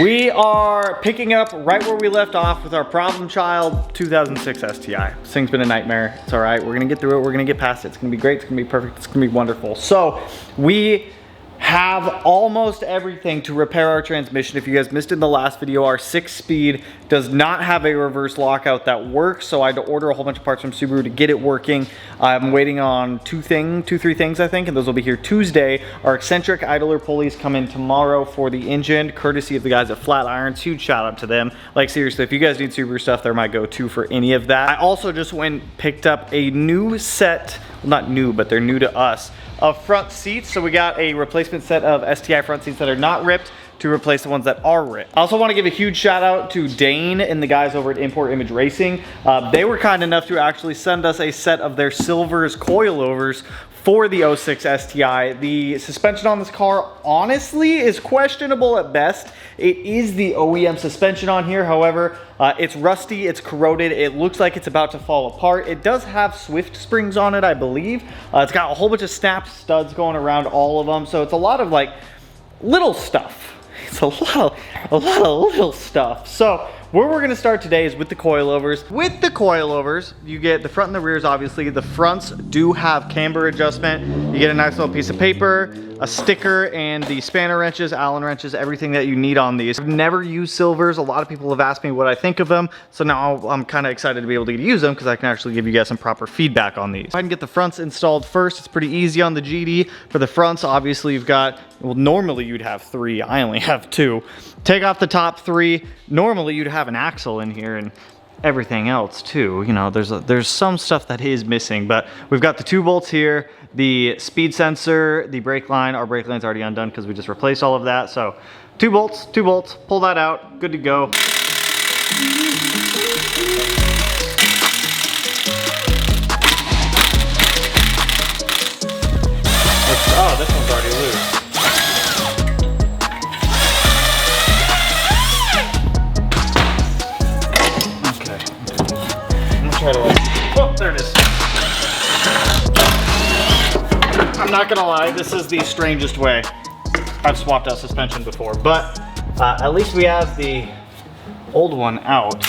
We are picking up right where we left off with our problem child 2006 STI. This thing's been a nightmare. It's all right. We're gonna get through it. We're gonna get past it. It's gonna be great. It's gonna be perfect. It's gonna be wonderful. So we have almost everything to repair our transmission. If you guys missed in the last video, our 6-speed does not have a reverse lockout that works, so I had to order a whole bunch of parts from Subaru to get it working. I'm waiting on two, three things, I think, and those will be here Tuesday. Our eccentric idler pulleys come in tomorrow for the engine, courtesy of the guys at Flatirons. Huge shout out to them. Like, seriously, if you guys need Subaru stuff, they're my go-to for any of that. I also just went and picked up a new set, well, not new, but they're new to us, of front seats. So we got a replacement set of STI front seats that are not ripped to replace the ones that are ripped. I also want to give a huge shout out to Dane and the guys over at Import Image Racing. They were kind enough to actually send us a set of their Silvers coilovers for the 06 STI. The suspension on this car honestly is questionable at best. It is the OEM suspension on here. However, it's rusty, it's corroded, it looks like it's about to fall apart. It does have Swift springs on it, I believe. It's got a whole bunch of snapped studs going around all of them. So it's a lot of like little stuff. It's a lot of little stuff. So where we're gonna start today is with the coilovers. With the coilovers, you get the front and the rears, obviously. The fronts do have camber adjustment. You get a nice little piece of paper, a sticker, and the spanner wrenches, Allen wrenches, everything that you need on these. I've never used Silvers. A lot of people have asked me what I think of them. So now I'm kind of excited to be able to use them because I can actually give you guys some proper feedback on these. I can get the fronts installed first. It's pretty easy on the GD. For the fronts, obviously you've got, well, normally you'd have 3. I only have 2. Take off the top 3. Normally you'd have an axle in here and everything else too. You know, there's some stuff that is missing, but we've got the 2 bolts here, the speed sensor, the brake line. Our brake line's already undone because we just replaced all of that. So 2 bolts, pull that out, good to go. Oh, this one's already loose. Try to oh, there it is. I'm not gonna lie, this is the strangest way I've swapped out suspension before, but at least we have the old one out.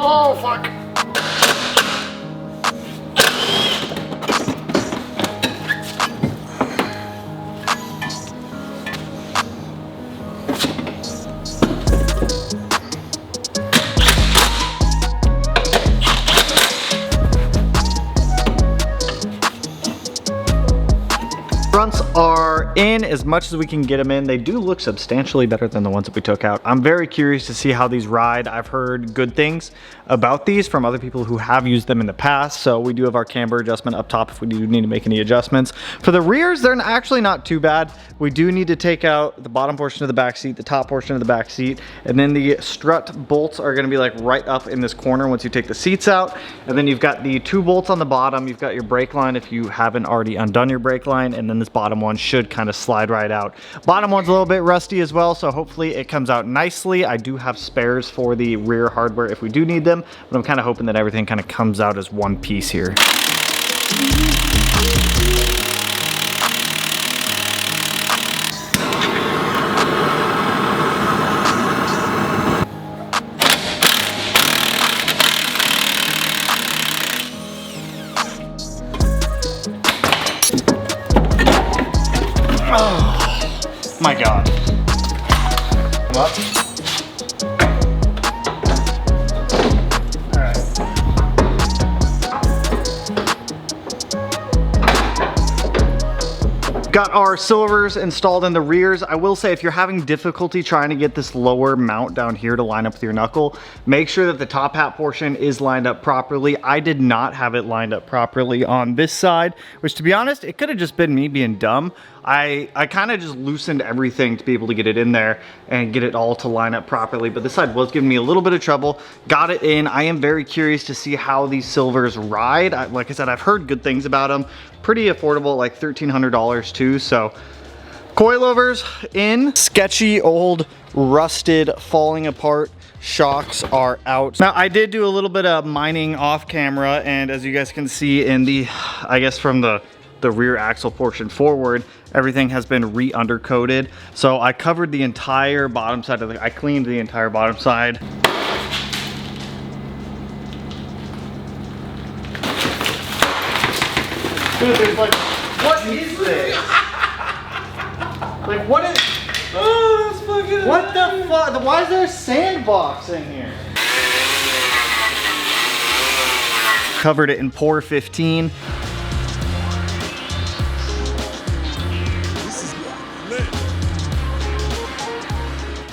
Oh, fuck. Fronts are in as much as we can get them in. They do look substantially better than the ones that we took out. I'm very curious to see how these ride. I've heard good things about these from other people who have used them in the past. So we do have our camber adjustment up top if we do need to make any adjustments. For the rears, they're actually not too bad. We do need to take out the bottom portion of the back seat, the top portion of the back seat, and then the strut bolts are gonna be like right up in this corner once you take the seats out. And then you've got the 2 bolts on the bottom. You've got your brake line if you haven't already undone your brake line, and then this bottom one should kind of slide right out. Bottom one's a little bit rusty as well, so hopefully it comes out nicely. I do have spares for the rear hardware if we do need them, but I'm kind of hoping that everything kind of comes out as one piece here. Oh my God. Come up. All right. Got our silvers installed in the rears. I will say, if you're having difficulty trying to get this lower mount down here to line up with your knuckle, make sure that the top hat portion is lined up properly. I did not have it lined up properly on this side, which, to be honest, it could have just been me being dumb. I kind of just loosened everything to be able to get it in there and get it all to line up properly, but this side was giving me a little bit of trouble. Got it in. I am very curious to see how these silvers ride. Like I said, I've heard good things about them. Pretty affordable, like $1,300 too, so coilovers in. Sketchy, old, rusted, falling apart shocks are out. Now, I did do a little bit of mining off camera, and as you guys can see in the, I guess from the rear axle portion forward, everything has been re-undercoated. So I covered the entire bottom side of I cleaned the entire bottom side. Dude, there's like, what is this? Like, what is, oh, that's fucking what the fuck? Why is there a sandbox in here? Covered it in Pour 15.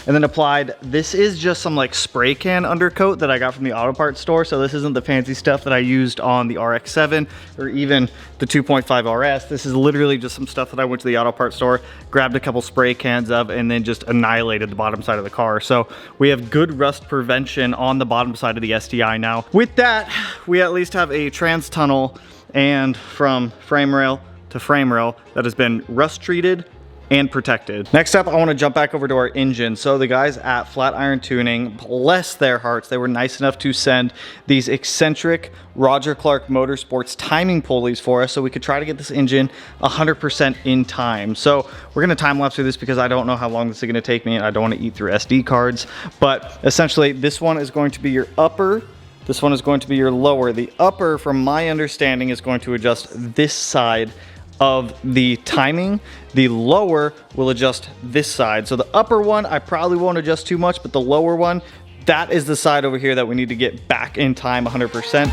And then applied, this is just some like spray can undercoat that I got from the auto parts store. So this isn't the fancy stuff that I used on the RX-7 or even the 2.5 RS. This is literally just some stuff that I went to the auto parts store, grabbed a couple spray cans of, and then just annihilated the bottom side of the car. So we have good rust prevention on the bottom side of the STI now. With that, we at least have a trans tunnel and from frame rail to frame rail that has been rust treated and protected. Next up, I want to jump back over to our engine. So the guys at Flatiron Tuning, bless their hearts, they were nice enough to send these eccentric Roger Clark Motorsports timing pulleys for us so we could try to get this engine 100% in time. So we're gonna time lapse through this because I don't know how long this is gonna take me and I don't want to eat through SD cards. But essentially, this one is going to be your upper, this one is going to be your lower. The upper, from my understanding, is going to adjust this side of the timing. The lower will adjust this side. So the upper one, I probably won't adjust too much, but the lower one, that is the side over here that we need to get back in time 100%.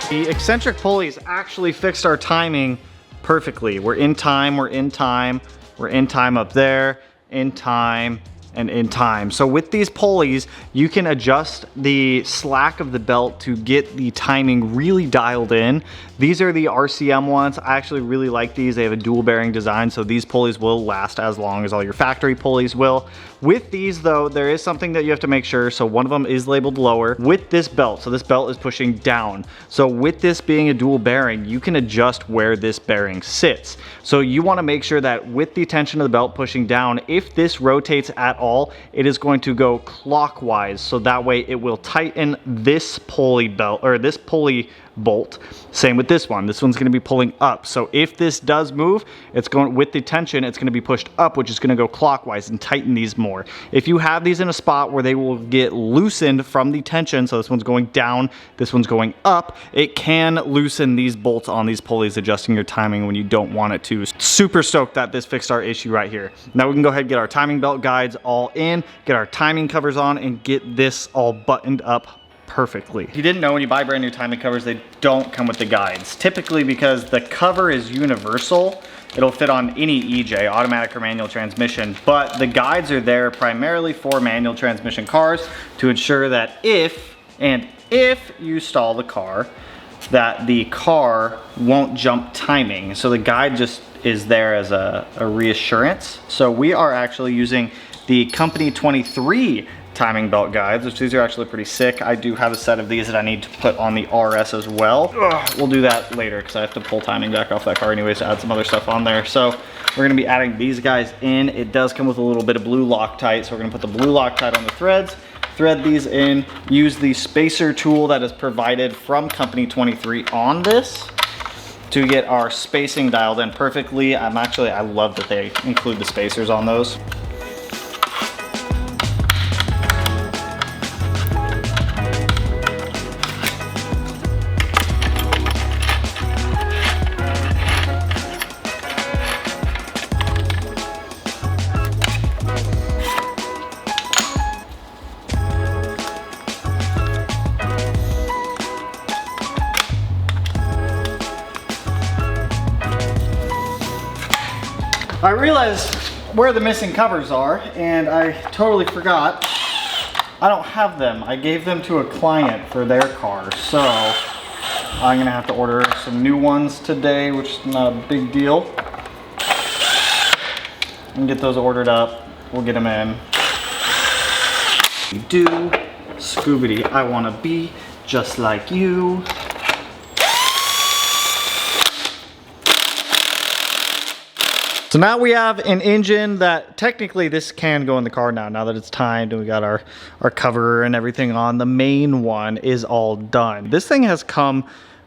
The eccentric pulleys actually fixed our timing perfectly. We're in time, we're in time, we're in time up there, in time, and in time. So with these pulleys, you can adjust the slack of the belt to get the timing really dialed in. These are the RCM ones. I actually really like these. They have a dual bearing design, so these pulleys will last as long as all your factory pulleys will. With these though, there is something that you have to make sure. So one of them is labeled lower with this belt. So this belt is pushing down. So with this being a dual bearing, you can adjust where this bearing sits. So you want to make sure that with the tension of the belt pushing down, if this rotates at all, it is going to go clockwise. So that way it will tighten this pulley belt or this pulley bolt. Same with this one. This one's going to be pulling up. So if this does move, it's going with the tension, it's going to be pushed up, which is going to go clockwise and tighten these more. If you have these in a spot where they will get loosened from the tension, so this one's going down, this one's going up, it can loosen these bolts on these pulleys, adjusting your timing when you don't want it to. Super stoked that this fixed our issue right here. Now we can go ahead and get our timing belt guides all in, get our timing covers on, and get this all buttoned up perfectly. If you didn't know, when you buy brand new timing covers, they don't come with the guides. Typically because the cover is universal, it'll fit on any EJ, automatic or manual transmission, but the guides are there primarily for manual transmission cars to ensure that if you stall the car, that the car won't jump timing. So the guide just is there as a reassurance. So we are actually using the Company 23 timing belt guides, which these are actually pretty sick. I do have a set of these that I need to put on the RS as well. We'll do that later because I have to pull timing back off that car anyways to add some other stuff on there. So we're gonna be adding these guys in. It does come with a little bit of blue Loctite, so we're gonna put the blue Loctite on the threads, thread these in, use the spacer tool that is provided from Company 23 on this to get our spacing dialed in perfectly. I love that they include the spacers on those. I realized where the missing covers are, and I totally forgot. I don't have them. I gave them to a client for their car, so I'm gonna have to order some new ones today, which is not a big deal. And get those ordered up. We'll get them in. You do, Scoobity, I wanna be just like you. So now we have an engine that technically this can go in the car now that it's timed and we got our cover and everything on. The main one is all done. This thing has come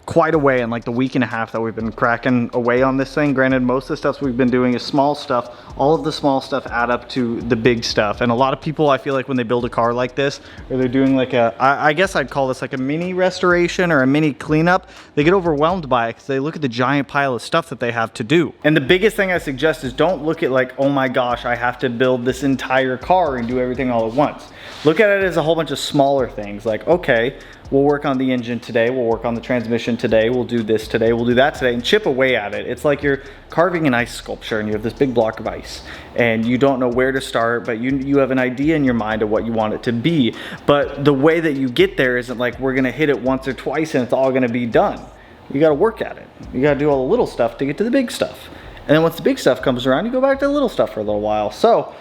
quite a way in like the week and a half that we've been cracking away on this thing. Granted, most of the stuff we've been doing is small stuff. All of the small stuff add up to the big stuff. And a lot of people, I feel like when they build a car like this, or they're doing like a, I guess I'd call this like a mini restoration or a mini cleanup, they get overwhelmed by it because they look at the giant pile of stuff that they have to do. And the biggest thing I suggest is don't look at like, oh my gosh, I have to build this entire car and do everything all at once. Look at it as a whole bunch of smaller things like, okay, we'll work on the engine today, we'll work on the transmission today, we'll do this today, we'll do that today, and chip away at it. It's like you're carving an ice sculpture and you have this big block of ice and you don't know where to start, but you have an idea in your mind of what you want it to be. But the way that you get there isn't like we're gonna hit it once or twice and it's all gonna be done. You gotta work at it. You gotta do all the little stuff to get to the big stuff. And then once the big stuff comes around, you go back to the little stuff for a little while. So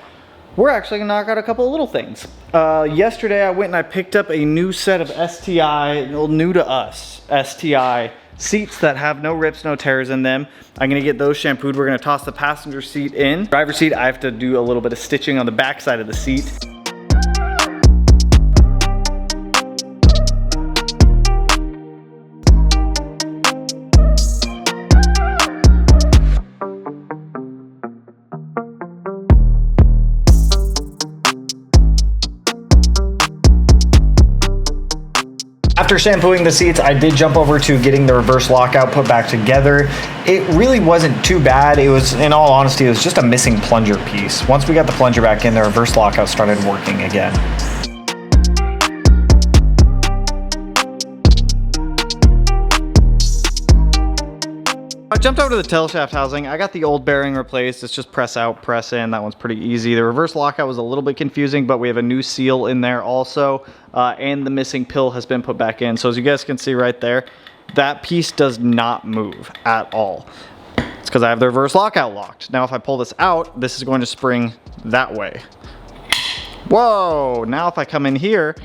we're actually gonna knock out a couple of little things. Yesterday I went and I picked up a new set of STI, new to us, STI seats that have no rips, no tears in them. I'm gonna get those shampooed. We're gonna toss the passenger seat in. Driver's seat, I have to do a little bit of stitching on the back side of the seat. After shampooing the seats, I did jump over to getting the reverse lockout put back together. It really wasn't too bad. It was, in all honesty, it was just a missing plunger piece. Once we got the plunger back in, the reverse lockout started working again. I jumped over to the tail shaft housing. I got the old bearing replaced. It's just press out, press in. That one's pretty easy. The reverse lockout was a little bit confusing, but we have a new seal in there also, and the missing pill has been put back in. So as you guys can see right there, that piece does not move at all. It's because I have the reverse lockout locked. Now if I pull this out, this is going to spring that way. Whoa, now if I come in here,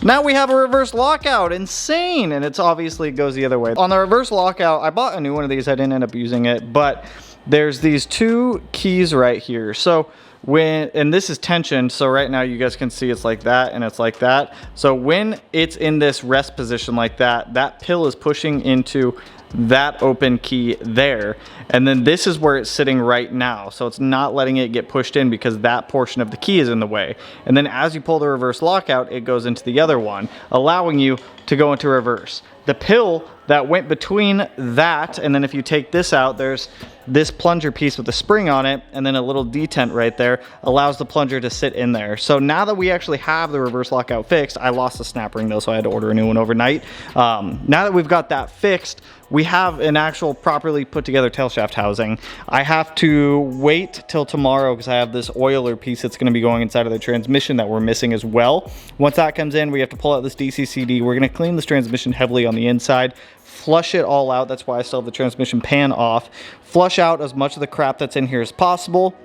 now we have a reverse lockout. Insane. And it's obviously goes the other way. On the reverse lockout, I bought a new one of these. I didn't end up using it, but there's these two keys right here. So and this is tensioned, so right now you guys can see it's like that and it's like that. So when it's in this rest position like that, that pill is pushing into that open key there, and then this is where it's sitting right now, so it's not letting it get pushed in because that portion of the key is in the way. And then as you pull the reverse lockout, it goes into the other one, allowing you to go into reverse. The pill that went between that, and then if you take this out, there's this plunger piece with a spring on it, and then a little detent right there allows the plunger to sit in there. So now that we actually have the reverse lockout fixed, I lost the snap ring though, so I had to order a new one overnight. Now that we've got that fixed, we have an actual properly put together tail shaft housing. I have to wait till tomorrow because I have this oiler piece that's going to be going inside of the transmission that we're missing as well. Once that comes in, we have to pull out this DCCD. We're going to clean this transmission heavily on the inside, flush it all out. That's why I still have the transmission pan off. Flush out as much of the crap that's in here as possible.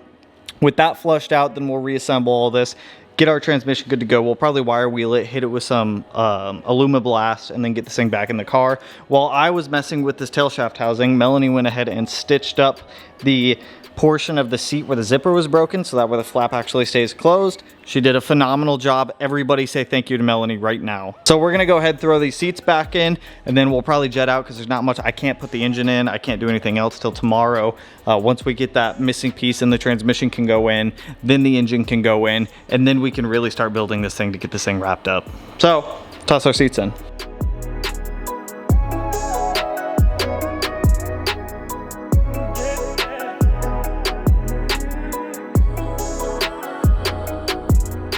With that flushed out, then we'll reassemble all this, get our transmission good to go. We'll probably wire wheel it, hit it with some Alumablast, and then get this thing back in the car. While I was messing with this tail shaft housing, Melanie went ahead and stitched up the portion of the seat where the zipper was broken, so that way the flap actually stays closed. She did a phenomenal job. Everybody say thank you to Melanie right now. So we're gonna go ahead and throw these seats back in, and then we'll probably jet out because there's not much. I can't put the engine in. I can't do anything else till tomorrow. Once we get that missing piece and the transmission can go in, then the engine can go in, and then we can really start building this thing to get this thing wrapped up. So toss our seats in.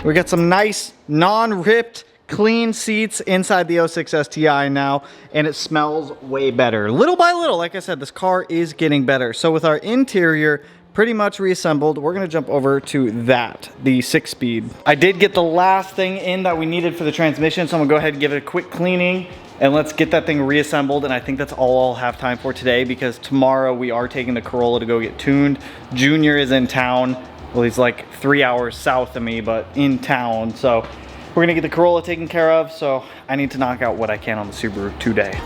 We got some nice non-ripped clean seats inside the 06 STI now, and it smells way better. Little by little, like I said, this car is getting better. So with our interior pretty much reassembled. We're gonna jump over to that, the 6-speed. I did get the last thing in that we needed for the transmission, so I'm gonna go ahead and give it a quick cleaning and let's get that thing reassembled. And I think that's all I'll have time for today, because tomorrow we are taking the Corolla to go get tuned. Junior is in town. Well, he's like 3 hours south of me, but in town. So we're gonna get the Corolla taken care of. So I need to knock out what I can on the Subaru today.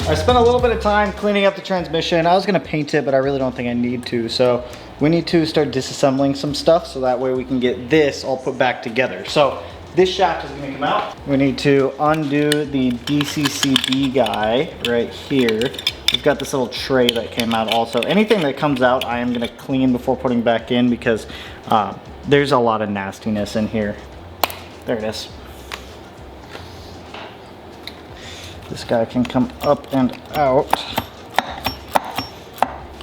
I spent a little bit of time cleaning up the transmission. I was gonna paint it, but I really don't think I need to. So we need to start disassembling some stuff so that way we can get this all put back together. So this shaft is gonna come out. We need to undo the DCCD guy right here. We've got this little tray that came out also. Anything that comes out, I am gonna clean before putting back in, because there's a lot of nastiness in here. There it is. This guy can come up and out,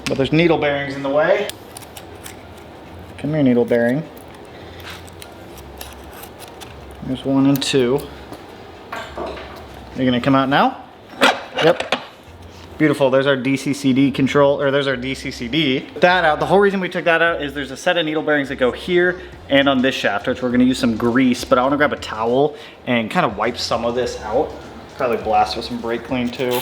but there's needle bearings in the way. Come here, needle bearing. There's 1 and 2. They're gonna come out now? Yep. Beautiful, there's our DCCD control, or there's our DCCD. That out, the whole reason we took that out is there's a set of needle bearings that go here and on this shaft, which we're gonna use some grease, but I wanna grab a towel and kind of wipe some of this out. Probably blast with some brake clean too.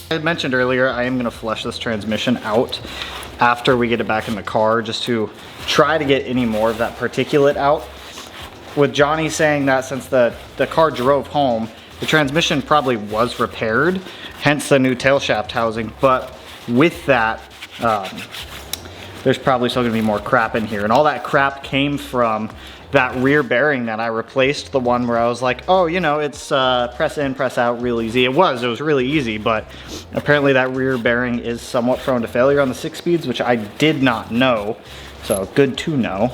I had mentioned earlier, I am gonna flush this transmission out after we get it back in the car, just to try to get any more of that particulate out. With Johnny saying that since the car drove home, the transmission probably was repaired, hence the new tail shaft housing, but with that, there's probably still gonna be more crap in here. And all that crap came from that rear bearing that I replaced, the one where I was like, oh, you know, it's press in, press out real easy. It was really easy, but apparently that rear bearing is somewhat prone to failure on the 6-speeds, which I did not know. So good to know.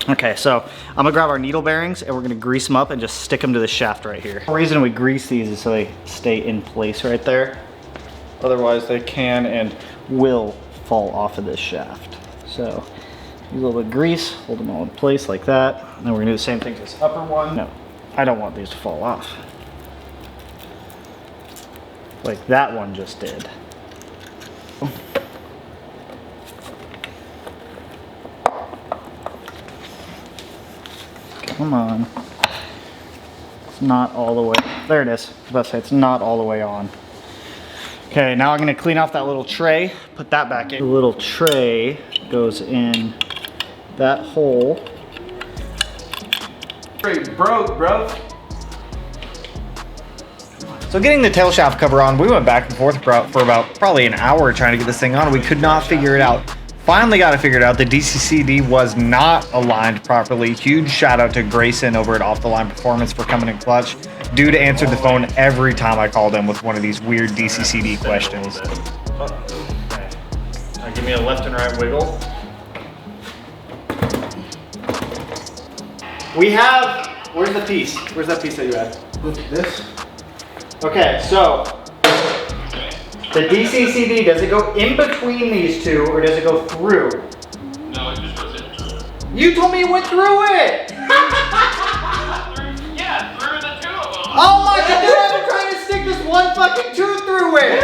Okay, so I'm gonna grab our needle bearings and we're gonna grease them up and just stick them to the shaft right here. The reason we grease these is so they stay in place right there. Otherwise they can and will fall off of this shaft. So use a little bit of grease, hold them all in place like that. And then we're gonna do the same thing to this upper one. No, I don't want these to fall off. Like that one just did. Come on. It's not all the way, there it is. I was about to say, it's not all the way on. Okay, now I'm gonna clean off that little tray, put that back in. The little tray goes in that hole. Straight broke, bro. So getting the tail shaft cover on, we went back and forth for about probably an hour trying to get this thing on. We could not figure it out. Finally got it figured out. The DCCD was not aligned properly. Huge shout out to Grayson over at Off the Line Performance for coming in clutch. Dude answered the phone every time I called him with one of these weird DCCD questions. Okay. Now give me a left and right wiggle. We have, where's the piece? Where's that piece that you had? This? Okay, so the DCCD, does it go in between these two or does it go through? No, it just goes in. You told me it went through it! Yeah, through the two of them. Oh my god, dude, I've been trying to stick this one fucking tooth through it!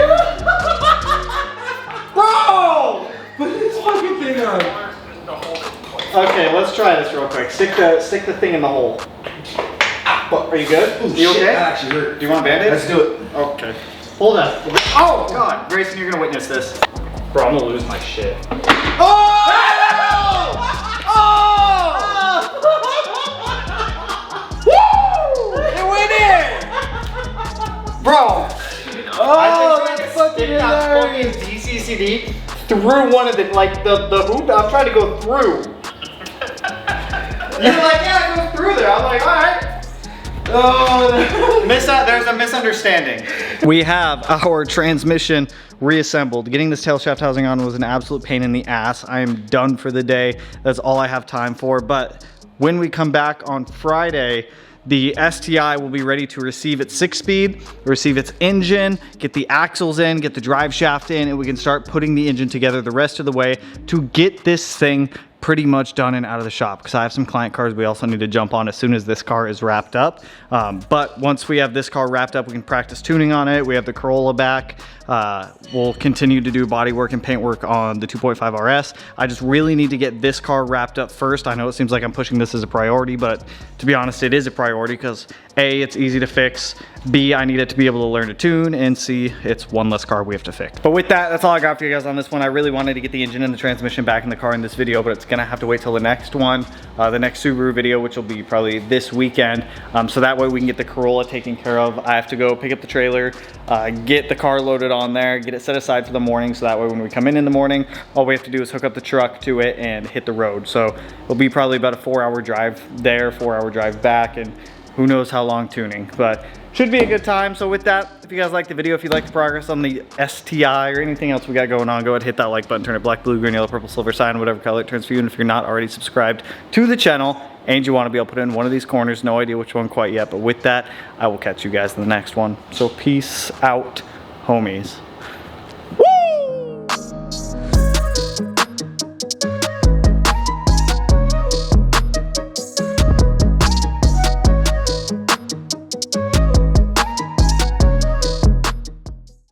Bro! Put this fucking thing on. Okay, let's try this real quick. Stick the thing in the hole. Are you good? Ooh, you shit, okay? that actually hurt. Do you want a Band-Aid? Let's do it. Okay. Hold on. Oh god, Grayson, you're gonna witness this. Bro, I'm gonna lose my shit. Oh! Oh! Woo! It went in! Bro! Oh, I've been it's trying to stick that fucking DCCD through one of the, like, the hoop. I'm trying to go through. You're like, yeah, go through there. I'm like, alright. Oh, there's a misunderstanding. We have our transmission reassembled. Getting this tail shaft housing on was an absolute pain in the ass. I am done for the day. That's all I have time for. But when we come back on Friday, the STI will be ready to receive its 6-speed, receive its engine, get the axles in, get the drive shaft in, and we can start putting the engine together the rest of the way to get this thing pretty much done and out of the shop, because I have some client cars we also need to jump on as soon as this car is wrapped up. But once we have this car wrapped up, we can practice tuning on it. We have the Corolla back. We'll continue to do body work and paint work on the 2.5 RS. I just really need to get this car wrapped up first. I know it seems like I'm pushing this as a priority, but to be honest, it is a priority because A, it's easy to fix, B, I need it to be able to learn to tune, and C, it's one less car we have to fix. But with that, that's all I got for you guys on this one. I really wanted to get the engine and the transmission back in the car in this video, but it's gonna have to wait till the next one, the next Subaru video, which will be probably this weekend. So that way we can get the Corolla taken care of. I have to go pick up the trailer, get the car loaded on there, get it set aside for the morning, so that way when we come in the morning, all we have to do is hook up the truck to it and hit the road. So it'll be probably about a 4-hour drive there, 4-hour drive back, and who knows how long tuning, but should be a good time. So with that, if you guys liked the video, if you liked the progress on the STI or anything else we got going on, go ahead, hit that like button, turn it black, blue, green, yellow, purple, silver sign, whatever color it turns for you. And if you're not already subscribed to the channel and you want to be able to put it in one of these corners, no idea which one quite yet, but with that, I will catch you guys in the next one. So peace out, homies.